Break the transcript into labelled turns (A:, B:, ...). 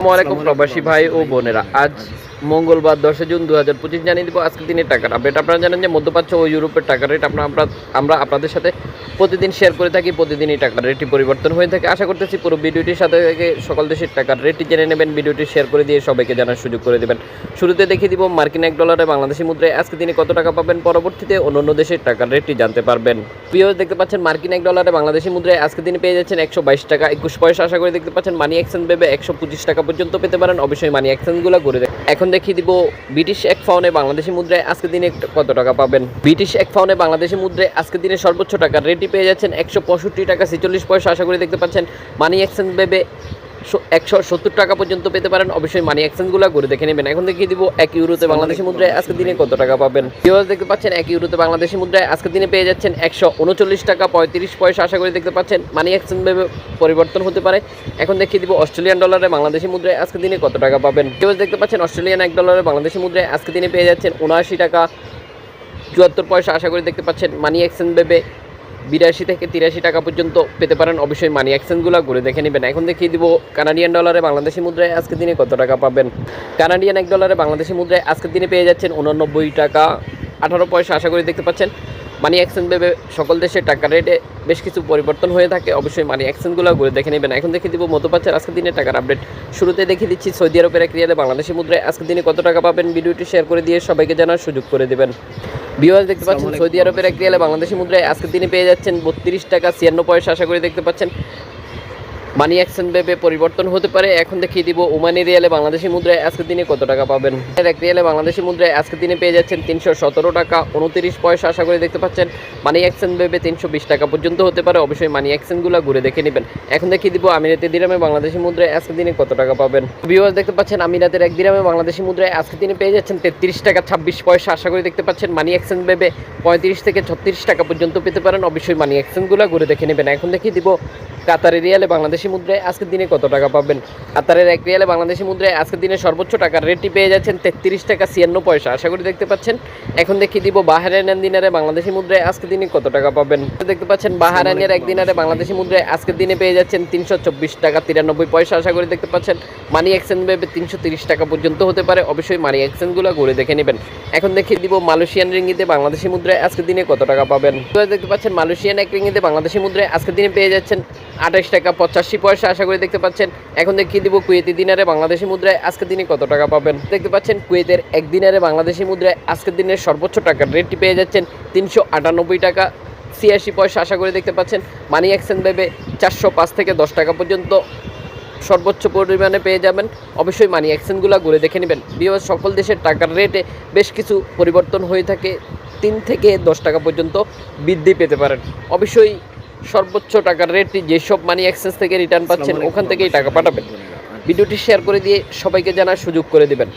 A: আসসালামু আলাইকুম প্রবাসী ভাই ও বোনেরা, আজ মঙ্গলবার 10 জুন 2025 জানিয়ে দিব আজকের দিনের টাকার আপডেট। আপনারা জানেন যে মধ্যপ্রাচ্য ও ইউরোপের টাকার রেট আমরা আপনাদের সাথে প্রতিদিন শেয়ার করে থাকি। প্রতিদিনই টাকার রেটটি পরিবর্তন হয়ে থাকে। আশা করতেছি পুরো ভিডিওটির সাথে থেকে সকল দেশের টাকার রেটটি জেনে নেবেন। ভিডিওটি শেয়ার করে দিয়ে সবাইকে জানার সুযোগ করে দেবেন। শুরুতে দেখিয়ে দিব মার্কিন $1 বাংলাদেশি মুদ্রায় আজকের দিনে কত টাকা পাবেন, পরবর্তীতে অন্যান্য দেশের টাকার রেটটি জানতে পারবেন। ভিউয়ার্স, দেখতে পাচ্ছেন মার্কিন $1 বাংলাদেশি মুদ্রায় আজকের দিনে পেয়ে যাচ্ছেন 122 টাকা 21 পয়সা। আশা করে দেখতে পাচ্ছেন মানি এক্সচেঞ্জ ভেবে 125 টাকা পর্যন্ত পেতে পারেন। অবশ্যই মানি এক্সচেঞ্জগুলো করে দেন। এখন দেখিয়ে দিব ব্রিটিশ এক পাউন্ডে বাংলাদেশি মুদ্রায় আজকের দিনে কত টাকা পাবেন। ব্রিটিশ এক পাউন্ডে বাংলাদেশি মুদ্রায় আজকের দিনে সর্বোচ্চ টাকার রেটটি পেয়ে যাচ্ছেন 165 টাকা 46 পয়সা। আশা করে দেখতে পাচ্ছেন মানি এক্সচেঞ্জ ভেবে 170 টাকা পর্যন্ত পেতে পারেন। অবশ্যই মানি এক্সচেঞ্জগুলো করে দেখে নেবেন। এখন দেখিয়ে দিব 1 ইউরোতে বাংলাদেশি মুদ্রায় আজকের দিনে কত টাকা পাবেন। ভিউয়ার্স, দেখতে পাচ্ছেন 1 ইউরোতে বাংলাদেশি মুদ্রায় আজকের দিনে পেয়ে যাচ্ছেন 139 টাকা 35 পয়সা। আশা করে দেখতে পাচ্ছেন মানি এক্সচেঞ্জ ভেবে পরিবর্তন হতে পারে। এখন দেখিয়ে দিব অস্ট্রেলিয়ান ডলারে বাংলাদেশি মুদ্রায় আজকের দিনে কত টাকা পাবেন। ভিউয়ার্স, দেখতে পাচ্ছেন অস্ট্রেলিয়ান $1 বাংলাদেশি মুদ্রায় আজকের দিনে পেয়ে যাচ্ছেন 79 টাকা 74 পয়সা। আশা করে দেখতে পাচ্ছেন মানি এক্সচেঞ্জ ভেবে 82 থেকে 83 টাকা পর্যন্ত পেতে পারেন। অবশ্যই মানি এক্সচেঞ্জগুলো ঘুরে দেখে নেবেন। এখন দেখিয়ে দিব কানাডিয়ান ডলারে বাংলাদেশি মুদ্রায় আজকের দিনে কত টাকা পাবেন। কানাডিয়ান $1 বাংলাদেশি মুদ্রায় আজকের দিনে পেয়ে যাচ্ছেন 89 টাকা 18 পয়সা। আশা করি দেখতে পাচ্ছেন মানি এক্সচেঞ্জ ভেবে সকল দেশের টাকা রেটে বেশ কিছু পরিবর্তন হয়ে থাকে। অবশ্যই মানি এক্সচেঞ্জগুলো ঘুরে দেখে নেবেন। এখন দেখিয়ে দিব মধ্যপ্রাচ্যের আজকের দিনে টাকার আপডেট। শুরুতে দেখিয়ে দিচ্ছি সৌদি আরবের এক রিয়ালে বাংলাদেশি মুদ্রায় আজকের দিনে কত টাকা পাবেন। ভিডিওটি শেয়ার করে দিয়ে সবাইকে জানার সুযোগ করে দেবেন। ভিউয়ার্স, দেখতে পাচ্ছেন সৌদি আরবের এক রিয়ালে বাংলাদেশি মুদ্রায় আজকের দিনে পেয়ে যাচ্ছেন 32 টাকা 56 পয়সা। আশা করে দেখতে পাচ্ছেন মানি এক্সচেঞ্জ ভেবে পরিবর্তন হতে পারে। এখন দেখিয়ে দিব ওমানি রিয়ালে বাংলাদেশি মুদ্রায় আজকের দিনে কত টাকা পাবেন। এক রিয়ালে বাংলাদেশি মুদ্রায় আজকের দিনে পেয়ে যাচ্ছেন 317 টাকা 29 পয়সা। আশা করে দেখতে পাচ্ছেন মানি এক্সচেঞ্জ ভেবে 320 টাকা পর্যন্ত হতে পারে। অবশ্যই মানি এক্সচেঞ্জগুলো ঘুরে দেখে নেবেন। এখন দেখিয়ে দিব আমিরাতে দিরামে বাংলাদেশি মুদ্রায় আজকের দিনে কত টাকা পাবেন। ভিউয়ার্স, দেখতে পাচ্ছেন আমিরাতের এক দিরামে বাংলাদেশি মুদ্রায় আজকের দিনে পেয়ে যাচ্ছেন 33 টাকা 26 পয়সা। আশা করে দেখতে পাচ্ছেন মানি এক্সচেঞ্জ ভেবে 35 থেকে 36 টাকা পর্যন্ত পেতে পারেন। অবশ্যই মানি এক্সচেঞ্জগুলো ঘুরে দেখে নেবেন। এখন দেখিয়ে দিব কাতারের রিয়ালে বাংলাদেশি মুদ্রায় আজকের দিনে কত টাকা পাবেন। কাতারের এক রিয়ালে বাংলাদেশি মুদ্রায় আজকের দিনে সর্বোচ্চ টাকার রেটটি পেয়ে যাচ্ছেন 33 টাকা 56 পয়সা। আশা করি দেখতে পাচ্ছেন। এখন দেখিয়ে দিব বাহরাইন দিনারে বাংলাদেশি মুদ্রায় আজকের দিনে কত টাকা পাবেন। দেখতে পাচ্ছেন বাহরাইনের এক দিনারে বাংলাদেশি মুদ্রায় আজকের দিনে পেয়ে যাচ্ছেন 324 টাকা 93 পয়সা। আশা করি দেখতে পাচ্ছেন মানি এক্সচেঞ্জ ভেবে 330 টাকা পর্যন্ত হতে পারে। অবশ্যই মানি এক্সচেঞ্জগুলো ঘুরে দেখে নেবেন। এখন দেখিয়ে দিব মালয়েশিয়ান রিঙ্গিতে বাংলাদেশি মুদ্রায় আজকের দিনে কত টাকা পাবেন। দেখতে পাচ্ছেন মালয়েশিয়ান এক রিঙ্গিতে বাংলাদেশি মুদ্রায় আজকের দিনে পেয়ে যাচ্ছেন 28 টাকা 85 পয়সা। আশা করে দেখতে পাচ্ছেন। এখন দেখিয়ে দিব কুয়েতি দিনারে বাংলাদেশি মুদ্রায় আজকের দিনে কত টাকা পাবেন। দেখতে পাচ্ছেন কুয়েতের এক দিনারে বাংলাদেশি মুদ্রায় আজকের দিনের সর্বোচ্চ টাকার রেটটি পেয়ে যাচ্ছেন 398 টাকা 86 পয়সা। আশা করে দেখতে পাচ্ছেন মানি এক্সচেঞ্জ ভেবে 405 থেকে 10 টাকা পর্যন্ত সর্বোচ্চ পরিমাণে পেয়ে যাবেন। অবশ্যই মানি এক্সচেঞ্জগুলো ঘুরে দেখে নেবেন। বিকজ সকল দেশের টাকার রেটে বেশ কিছু পরিবর্তন হয়ে থাকে। 3 থেকে 10 টাকা পর্যন্ত বৃদ্ধি পেতে পারেন। অবশ্যই সর্বোচ্চ টাকার রেটটি যেসব মানি এক্সচেঞ্জ থেকে রিটার্ন পাচ্ছেন ওখান থেকেই টাকা পাঠাবেন। ভিডিওটি শেয়ার করে দিয়ে সবাইকে জানার সুযোগ করে দেবেন।